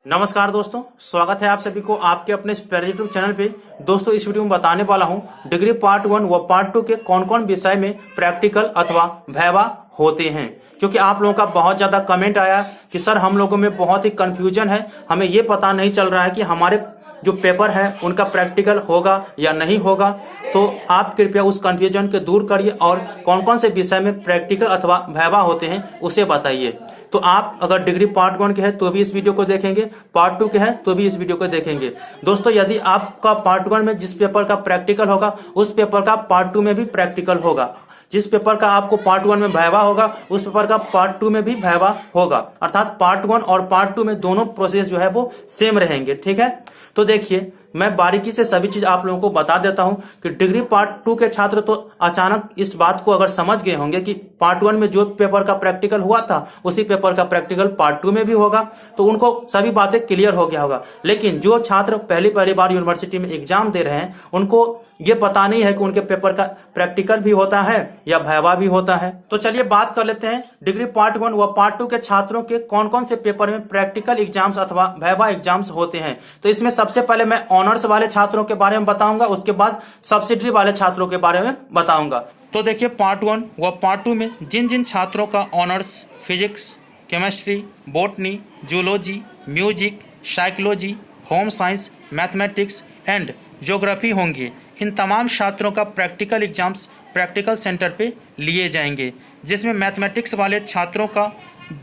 नमस्कार दोस्तों, स्वागत है आप सभी को आपके अपने यूट्यूब चैनल पे। दोस्तों, इस वीडियो में बताने वाला हूं डिग्री पार्ट 1 व पार्ट 2 के कौन कौन विषय में प्रैक्टिकल अथवा वाइवा होते हैं। क्योंकि आप लोगों का बहुत ज्यादा कमेंट आया कि सर हम लोगों में बहुत ही कंफ्यूजन है, हमें ये पता नहीं चल रहा है कि हमारे जो पेपर है उनका प्रैक्टिकल होगा या नहीं होगा। तो आप कृपया उस कंफ्यूजन को दूर करिए और कौन कौन से विषय में प्रैक्टिकल अथवा वाइवा होते हैं उसे बताइए। तो आप अगर डिग्री पार्ट 1 के हैं तो भी इस वीडियो को देखेंगे, पार्ट 2 के हैं तो भी इस वीडियो को देखेंगे। दोस्तों, यदि आपका पार्ट 1 में जिस पेपर का प्रैक्टिकल होगा उस पेपर का पार्ट 2 में भी प्रैक्टिकल होगा। जिस पेपर का आपको पार्ट 1 में वाइवा होगा उस पेपर का पार्ट 2 में भी वाइवा होगा। अर्थात पार्ट 1 और पार्ट 2 में दोनों प्रोसेस जो है वो सेम रहेंगे। ठीक है, तो देखिए मैं बारीकी से सभी चीज आप लोगों को बता देता हूं कि डिग्री पार्ट 2 के छात्र तो अचानक इस बात को अगर समझ गए होंगे कि पार्ट 1 में जो पेपर का प्रैक्टिकल हुआ था उसी पेपर का प्रैक्टिकल पार्ट 2 में भी होगा, तो उनको सभी बातें क्लियर हो गया होगा। लेकिन जो छात्र पहली बार यूनिवर्सिटी में एग्जाम दे रहे हैं उनको ये पता नहीं है कि उनके पेपर का प्रैक्टिकल भी होता है या वाइवा भी होता है। तो चलिए बात कर लेते हैं डिग्री पार्ट 1 व पार्ट 2 के छात्रों के कौन कौन से पेपर में प्रैक्टिकल एग्जाम्स अथवा वाइवा एग्जाम्स होते हैं। तो इसमें सबसे पहले मैं ऑनर्स वाले छात्रों के बारे में बताऊंगा, उसके बाद सब्सिडरी वाले छात्रों के बारे में बताऊंगा। तो देखिए पार्ट 1 व पार्ट 2 में जिन जिन छात्रों का honours physics, chemistry, botany, zoology, music, psychology, home science, mathematics and geography होंगे, इन तमाम छात्रों का प्रैक्टिकल एग्जाम्स प्रैक्टिकल सेंटर पे लिए जाएंगे। जिसमें मैथमेटिक्स वाले छात्रों का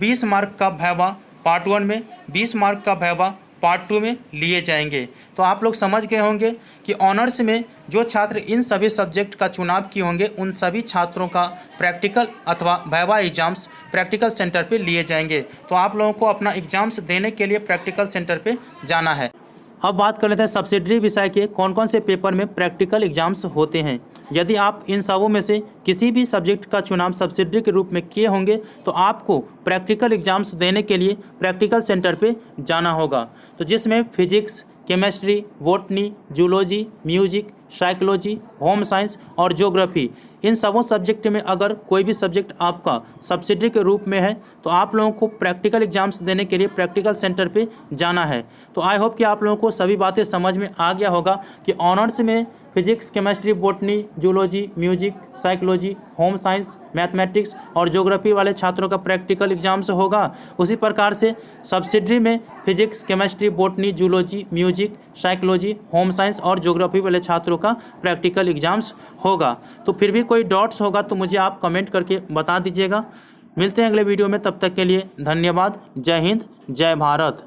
20 मार्क का वाइवा पार्ट 1 में, 20 मार्क का वाइवा पार्ट 2 में लिए जाएंगे। तो आप लोग समझ गए होंगे कि ऑनर्स में जो छात्र इन सभी सब्जेक्ट का चुनाव किए होंगे उन सभी छात्रों का प्रैक्टिकल अथवा वाइवा एग्जाम्स प्रैक्टिकल सेंटर पे लिए जाएंगे। तो आप लोगों को अपना एग्जाम्स देने के लिए प्रैक्टिकल सेंटर पे जाना है। अब बात कर लेते हैं सब्सिडरी विषय के कौन कौन से पेपर में प्रैक्टिकल एग्जाम्स होते हैं। यदि आप इन सबों में से किसी भी सब्जेक्ट का चुनाव सब्सिडरी के रूप में किए होंगे तो आपको प्रैक्टिकल एग्जाम्स देने के लिए प्रैक्टिकल सेंटर पे जाना होगा। तो जिसमें physics, chemistry, botany, zoology, music, psychology, home science और ज्योग्राफी, इन सबों सब्जेक्ट में अगर कोई भी सब्जेक्ट आपका सब्सिडरी के रूप में है तो आप लोगों को प्रैक्टिकल एग्जाम्स देने के लिए प्रैक्टिकल सेंटर पे जाना है। तो आई होप कि आप लोगों को सभी बातें समझ में आ गया होगा कि ऑनर्स में physics, chemistry, botany, zoology, music, psychology, home science, mathematics और ज्योग्राफी वाले छात्रों का प्रैक्टिकल एग्जाम्स होगा। उसी प्रकार से सब्सिडरी में physics, chemistry, botany, zoology, music, psychology, home science और ज्योग्राफी वाले छात्रों का प्रैक्टिकल एग्जाम्स होगा। तो फिर भी कोई डाउट्स होगा तो मुझे आप कमेंट करके बता दीजिएगा। मिलते हैं अगले वीडियो में, तब तक के लिए धन्यवाद। जय हिंद, जय भारत।